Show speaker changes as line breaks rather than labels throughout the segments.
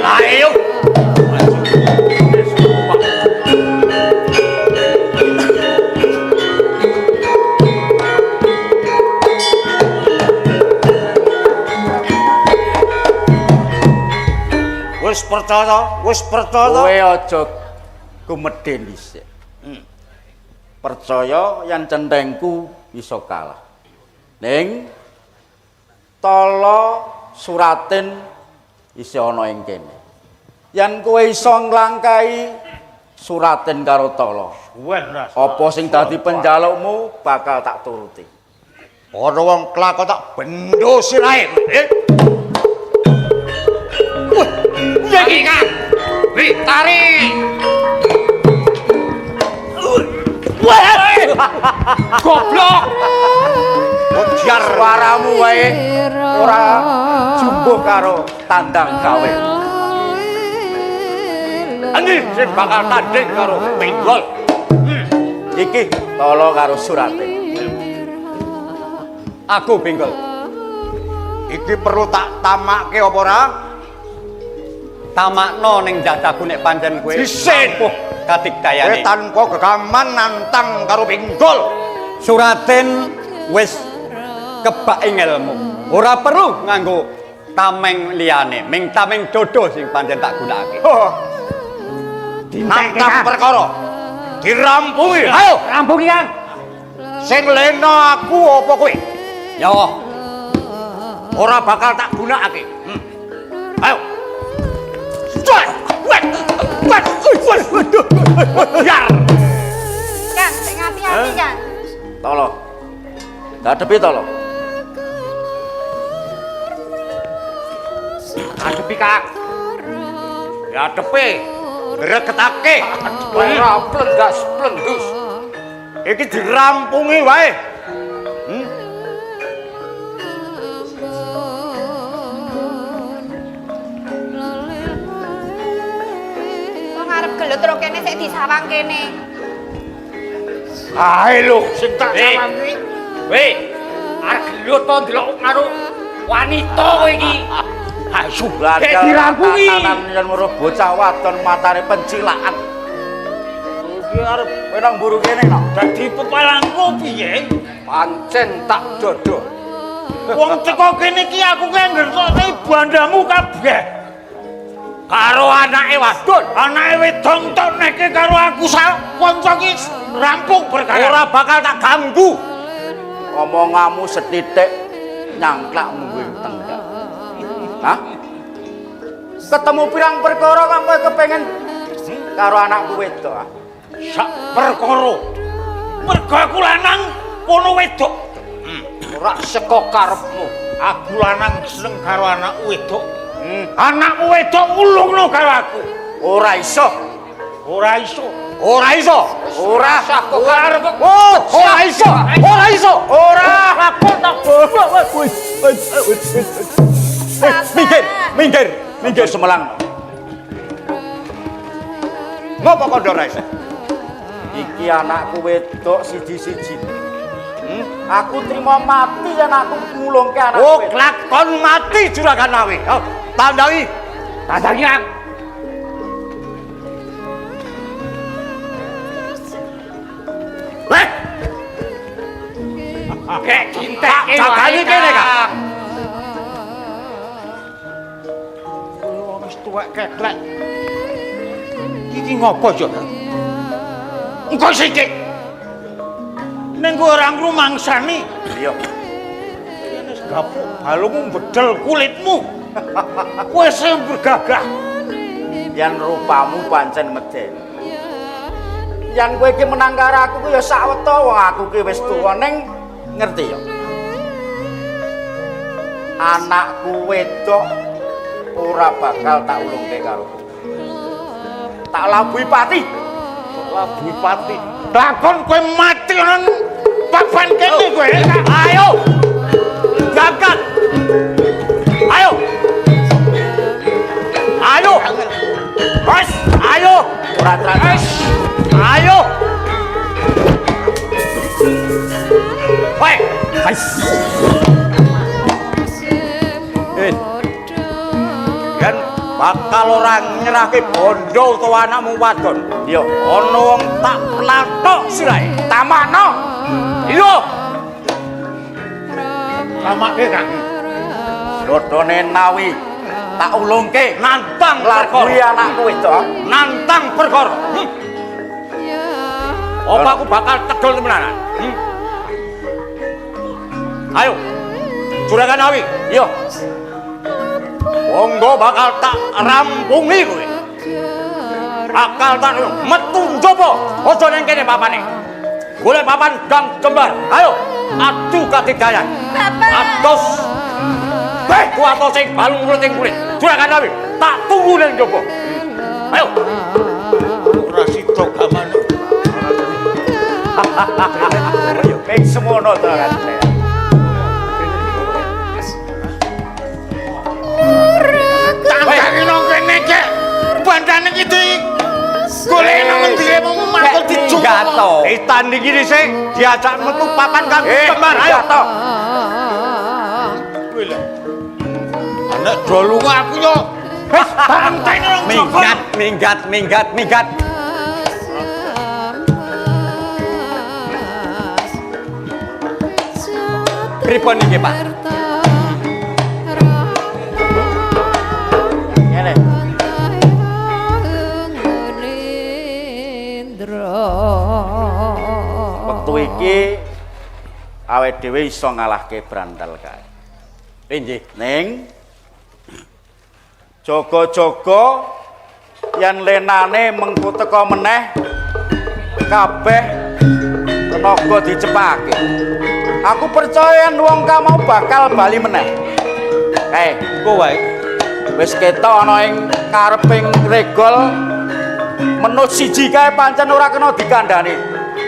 Ayo. Wis percaya.
Kowe aja gumedhe dhisik. Percaya yen centengku bisa kalah. Ning tala suratin isih ana ing kene. Yen kowe iso nglangkahi suratin karo tala, apa sing dadi penjalukmu bakal tak turuti.
Ana wong klakon tak bendo sirahe. Iki kan. Wi tarik. Goblok.
Biar suaramu wae ora jumbuh karo tandang gawe. Ani sing bakal tanding karo pinggol. Iki tala karo surate. Aku pinggol.
Iki perlu tak tamakke apa ora?
Tamakno ning jadaku nek pancen kowe
Isin
katikdayane.
kowe tanpa gegaman nantang karo pinggol.
Suratin wis kebak ing ilmu. Ora perlu nganggo tameng liyane, ming tameng dodo sing pancen tak gunakake.
Nantang perkara dirampungi.
Ayo, rampungi Kang.
Sing lena aku apa kowe?
Ya,
Ora bakal tak gunakake. Ayo. Biar.
Kang, sing hati-hati, Kang.
Tala. Ngadepi tala.
Adepi Kak. Ya adepi. Gregetake.
Ora plendas plendus.
Iki dirampungi wae.
Wong arep gelut ro kene sik disawang kene.
Ae lho sing tak sawang kuwi.
Weh, arep gelut to ndelok karo wanita kowe iki.
Ayo
Bakal
dirampungi.
tatanan yen weruh bocah wadon matane pencilaan. Iki arep penang buru kene no.
dadi pepalangku piye?
Pancen tak dodo.
Wong teko kene iki aku ki ngertokne bandamu kabeh. Karo anake wadon, anake wedon tok neke karo aku kanca ki rampung perkara. Ora bakal tak ganggu.
Omonganmu setitik nyangklakmu ing tenggak. Hah? Ketemu pirang perkara kok kowe kepengin karo anakku wedok ah?
Sak perkara. Mergo aku lanang kono wedok.
Ora saka karepmu.
Aku lanang seneng karo anak wedok. Anakmu wedok ulungno karo aku.
Ora iso.
Ora iso.
Ora iso. Ora
Arep
ora iso. Ora iso. Ora.
aku tak
Minggir semelang.
ngopo kok ora iso?
Iki anakku wedok siji-siji. Aku terima mati yen aku ngulungke anakku.
Oh, klakon mati juragan Nawi. Oh, tandai.
Tandang Kang.
Weh,
Kek cintek
jagani kene, Kak.
Kang.
wis tuwek keklek. Iki ngopo yo? Engko sithik. Ning kowe ora ngrumangsani.
Iya.
Wis gapuk balungmu bedel kulitmu. Kowe sing bergagah.
Yen rupamu pancen medeni. Yen kowe iki menang karo aku ku ya saweta wong aku ki wis tuwa ning ngerti ya. Anakku wedok ora bakal tak ulungke karo kowe. Tak labuhi pati.
Labuhi pati. Lakon kowe mati nang papan kene kowe.
Ayo. Jagat. Ayo. Ayo. Wes, ayo. Ora terus. Ayo. Woi, wes. Yen bakal ora nyerahke bondo utawa anakmu wadon. Yo, ana wong tak latok sirahe. Tamakno. Yo.
Tamake Kang.
Dodone Nawi tak ulungke
Nantang
lagu anakku wedok.
Nantang perkara. Apa aku bakal tegol temenan? Ayo. Juragan Nawi.
Yo.
Monggo bakal tak rampungi kowe. Bakal tak metu njaba. Aja ning kene papane. Golek papan gang kembar. Ayo, adu katidayan. Atos. Baik kuwato sing balung kulit kulit. Juragan Nawi, tak tunggu ning njaba. Ayo. Ora sida gamane.
Yo, ping semono to kan.
Tangkane nang kene kek. Bandane iki golek nang endi mau mantul
Gato.
Itan iki dhisik diajak metu papan kang kembar. Ayo to. Kuwi lho. Anak dolung aku yo. Wis bantene nang
Minggat. Pripun iki, Pak?
Ngene. Wektu iki awake dhewe iso ngalahke Brandal kae.
Inggih.
Ning jaga-jaga yen lenane mengko teka meneh kabeh tenaga dicepake. Aku percaya yen wong ka mau bakal bali meneh. Kae,
Engko wae.
wis ketok ana ing kareping regol menut siji kae pancen ora kena dikandhani.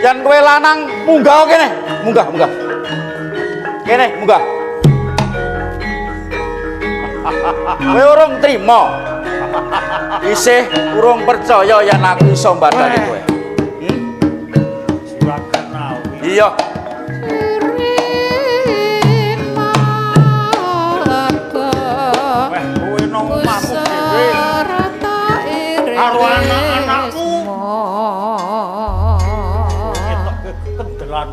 Yen kowe lanang munggah kene, munggah. Kene, munggah. Kowe urung trima. Isih urung percaya yen aku iso mbadani kowe.
Juragan Nawi.
Iya.
Weh, kowe nang omahmu dhewe. Karo anak-anakmu. Ketok kendelan.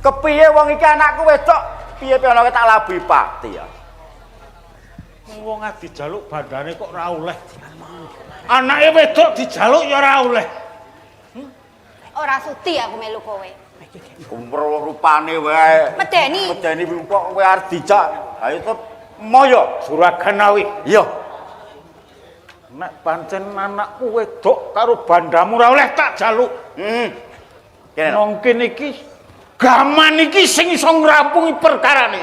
Kepiye wong iki anakku wedok? Piye-piye ana tak labi pati ya.
Wong dijaluk bandane kok ora oleh. Anake wedok dijaluk ya ora oleh.
Ora sudi aku melu kowe.
Kumpul rupane wae.
Medeni.
Medeni kok kowe arep dijak. Ayo tetep moyo.
Juragan Nawi.
Iya.
Nek pancen anakku wedok karo bandamu ora oleh tak jaluk.
Kene.
Nang kene iki gaman iki sing iso ngrampungi perkarane.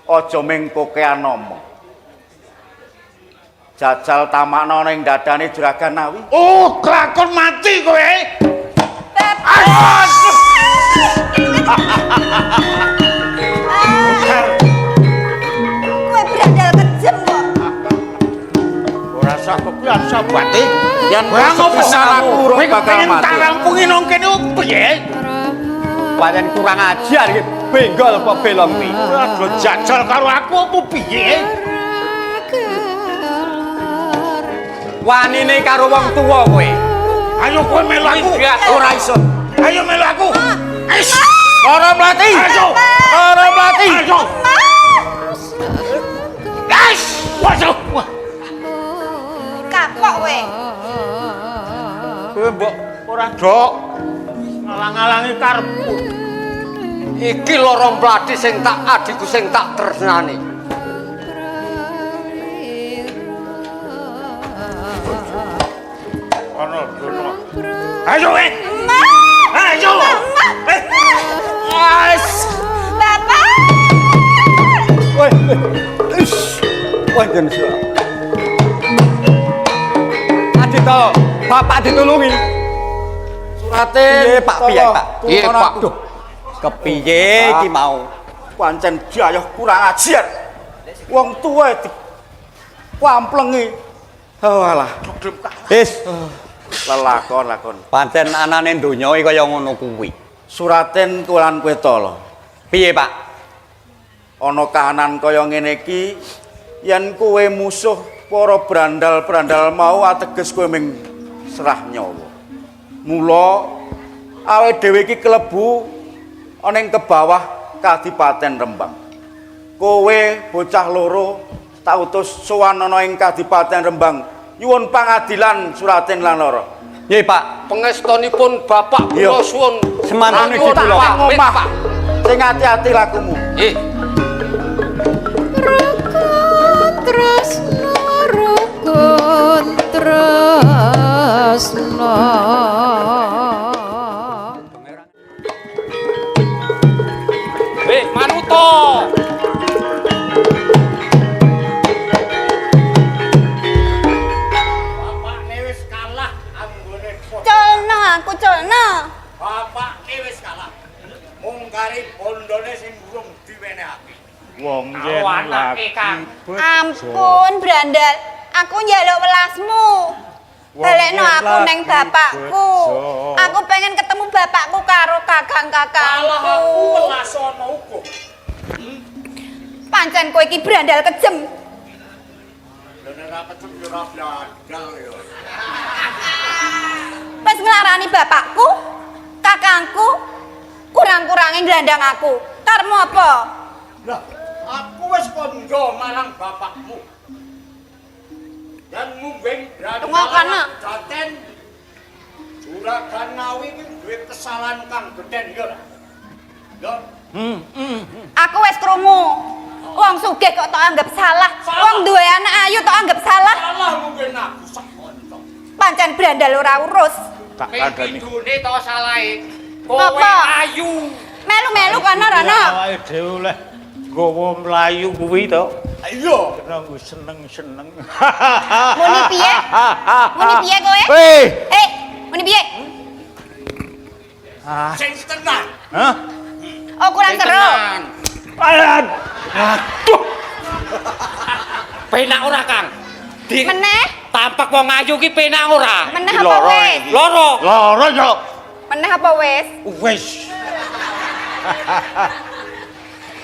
Aja mengkokean omong. Jajal tamakno ning dadane Juragan Nawi.
Oh, kelakon mati kowe.
Kowe brandal kejem kok.
Ora sah kuwi asa bati.
Yen
ngopo
aku urung bakal mati.
Tak rampungi nang kene piye?
Pancen kurang ajar iki. Benggol apa belong kuwi.
Aduh jajal karo aku apa piye?
Wanine karo wong tuwa kowe.
Ayo kowe melu aku.
Ora iso.
Ayo melu aku.
Ora mlati.
Ayo.
Ora mlati.
Ayo. Guys, waduh.
Kapok kowe.
Kowe mbok ora dok ngalang-alangi karepku.
Iki lorong mlati sing tak adikku sing tak tresnani.
Ono dono. Ayo Ayo.
Bapak.
Wajan suara. Adito, bapak ditulungi.
Surate
Piye, Pak? Piye, Pak?
Piye, Pak?
Duh, kepiye iki mau?
Pancen diayoh kurang ajar. Wong tuwa di wamplengi. Oh alah.
Wis,
Lakon.
pancen anane donya iki kaya ngono kuwi.
Suraten kulan kowe tala.
Piye, Pak?
Ana kahanan kaya ngene iki yen kowe musuh para brandal-brandal mau ateges kowe ming serah nyawa. Mula awake dhewe iki klebu ana ing kebawah Kadipaten Rembang. Kowe bocah loro tak utus sowan ana ing Kadipaten Rembang nyuwun pangadilan Suratin lan Loro.
Nggih, Pak.
Pengestunipun Bapak kula suwun
Semantune
Rangkul
gitu lho,
Pak.
Pak.
Wis,
Omah.
Pak.
Sing ati-ati lakumu.
Nggih.
Rukun tresno
Weh, manuto. Bapakne wis kalah anggone
Culno aku culno.
Bapakne wis kalah. Mung kari bondone sing urung diwenehake.
Wong
Karo
yen
anake, Kang.
Ampun Brandal, aku njaluk welasmu. Balekno aku neng bapakku. Aku pengen ketemu bapakku karo kakang-kakangku.
Kalah aku welas ana uga.
Pancen kowe iki Brandal kejem.
Dene ra kecem yo ora bladal yo.
Pas nglarani bapakku, kakangku, kurang-kurangi nglandang aku. Karmu apa?
Lah, aku wis kandha marang bapakmu. Dan mungging
Tunggu kana.
Daten Juragan Ngawi iki duwe kesalahan kang gedhen ya ora? Ya.
Aku wis krungu. Wong sugih kok tok anggap salah. Wong duwe anak ayu tok anggap salah.
Salah mungkin aku sak kanca.
Pancen Brandal ora urus.
tak kandhani.
Pindune to salahe. Kowe
Apa?
ayu.
Melu-melu kana Rana.
Awake dhewe oleh nggawa mlayu kuwi to.
Iya.
Kena nggo seneng-seneng.
Muni piye? Muni piye kowe?
Hei.
Muni piye?
Sing tenan.
Hah?
Oh kurang seru.
Aduh.
Penak ora, Kang? Di
Meneh?
tampak wong ayu ki penak ora?
Meneh apa wis?
Loro.
Loro yo.
Meneh apa wis?
Wis.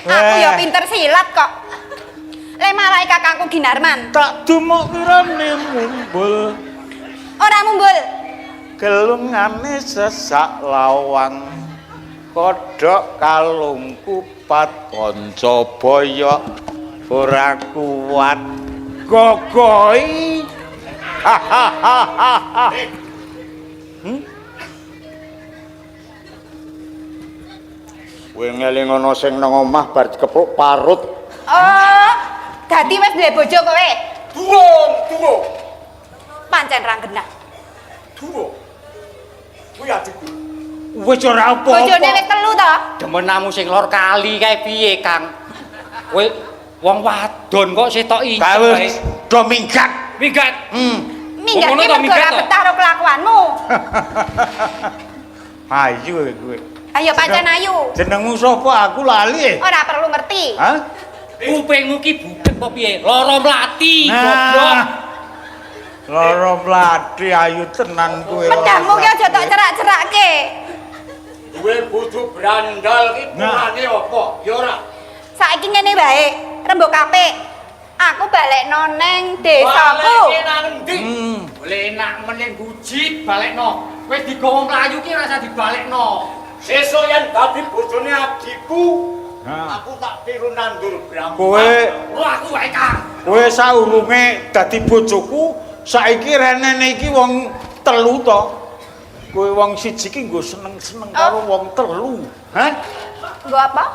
Aku ya pinter silat kok. Le malahi kakangku Ginarman.
Tak dumuk kirane mumbul.
Ora mumbul.
Gelungane sesak lawang. Kodhok kalung kupat kanca boyok ora kuat gogoi.
Kowe ngeling ana sing nang omah bar dikepruk parut.
Oh, dadi wis duwe bojo kowe.
Durung.
Pancen ra genah.
Durung. Kuwi adikku.
Wis ora apa-apa.
Bojone wis telu to?
Demenamu sing lor kali kae piye, Kang? Kowe wong wadon kok setok iki.
Kae do minggat.
Minggat.
Minggat
Ngono
ki
to,
mergo
minggat
ora
to?
betah karo kelakuanmu.
Ayu kowe.
Ayo pancen ayu.
Jenengmu sapa? Aku lali.
Ora perlu ngerti.
Hah?
Kupingmu ki budhek apa piye? Loro mlati,
Nah.
goblok.
Loro mlati ayu tenan kowe.
Pedangmu ki aja tok cerak-cerake.
Duwe bojo brandal ki kurane apa? Ya ora.
Saiki ngene wae, rembug apik. Aku balekno neng desaku.
Baleke nang endi? Boleh enak meneng guji balekno. Wis digawa mlayu ki ora usah dibalekno. Sesuk yen dadi bojone adikku,
Nah.
aku tak tiru nandur brambang.
Kowe-
Wah, aku wae, Kang.
Kowe saurunge dadi bojoku, saiki renene iki wong telu to. Kowe wong siji ki nggo seneng-seneng karo wong telu. Hah?
Nggo apa?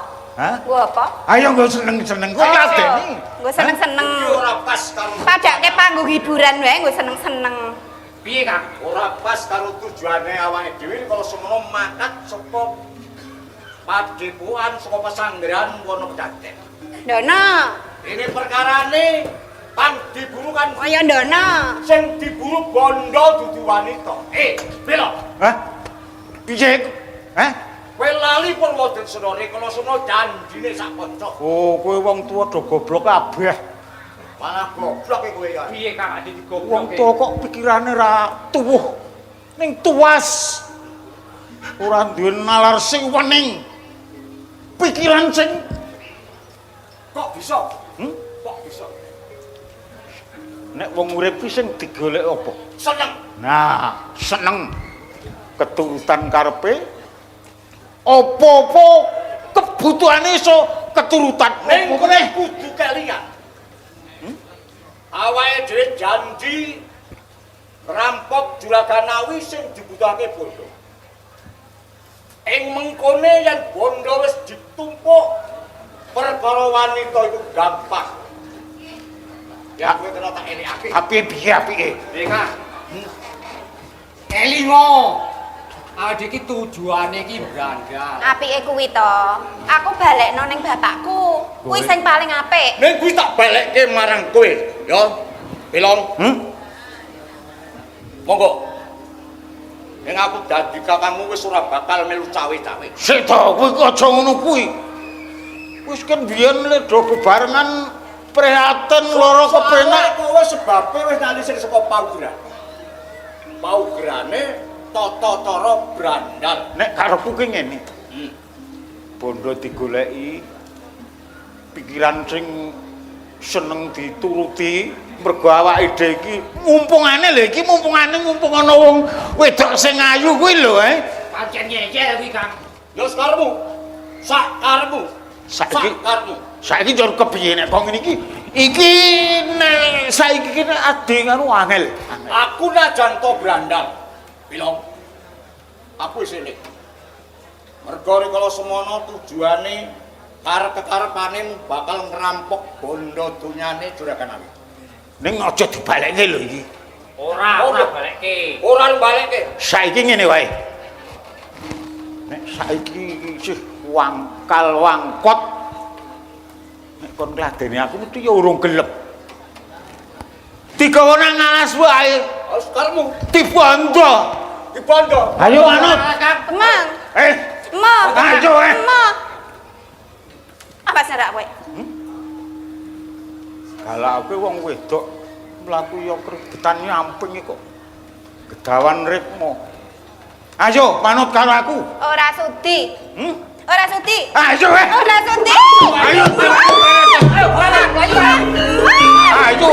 Hah?
Nggo apa?
Ayo nggo seneng-seneng kowe ladeni.
Nggo seneng-seneng.
Ora pas karo
Padake panggung hiburan wae nggo seneng-seneng.
piye, Kang? Ora pas karo tujuane awake dhewe kalau semono makat saka padepokan saka pesanggrahan kono Daten.
Ndono,
Ini perkarane kan diburu kan
kaya ndono.
sing diburu bondo dudu wanita. Bela.
Hah? Piye? Hah?
Kowe lali Purwodensena kala sono janjine sak kanca.
Oh, kowe wong tuwa do goblok kabeh.
Malah goblok kowe ya. Piye Kang ade
Wong tuwa kok pikirane ra tuwuh. Ning tuwas. Ora duwe nalar sing wening. Pikiran sing
Kok bisa? Kok bisa?
Nek wong urip ki sing digolek apa?
Seneng.
Nah, seneng. Keturutan karepe apa-apa kebutuhane iso keturutan.
Ning kowe kudu kelingan. Awake dhewe janji rampok Juraganawi sing dibutuhake bondo. Ing mengkone yen bondo wis ditumpuk perkara wanita iku gampang. Ya kowe kena tak elikake.
Apike?
Eka. Elingo. Adik iki tujuane iki brandal.
Apike kuwi to. Aku balekno ning bapakku. Kuwi sing paling apik.
Ning kuwi tak balekke marang kowe, ya. Pilong. Monggo. Ning aku dadi kakangmu wis ora bakal melu cawe-cawe.
Sik to, kowe aja ngono kuwi. Wis kan biyen le do bebarengan prihatin lara kepenak.
Kowe sebabe wis nalisik saka paugeran. Paugerane tata cara brandal.
Nek karepku ki ngene. Bondo digoleki pikiran sing seneng dituruti mergo awake dhewe iki mumpungane mumpung ana wong wedok sing ayu kuwi lho
Pancen nyeyel kuwi Kang. Ya sakarepmu. Sakarepmu.
Saiki njur kepiye nek kok ngene iki? Iki nek saiki ki ade karo angel.
Aku najan to brandal. Pilong. Aku wis eling. Mergo rikala semono tujuane karep-karepane bakal ngerampok bondo donyane Juraganawi.
Ning aja dibalekke lho iki.
Ora balekke. Ora balekke.
Saiki ngene wae. Nek saiki isih wangkal-wangkot nek kon ngladeni aku mesti ya urung gelep. Digawa nang alas wae.
Sekarmu
Dibondo. Ayo manut.
Teman.
Ma. Ayo
Ma. Apa serak kowe?
Galake wong wedok mlaku ya krebetan nyamping kok. Gedawan rikmo. Ayo manut karo aku.
Ora sudi. Ora sudi.
Ayo
Ora sudi.
Ayo.
Ayo.
Ayo.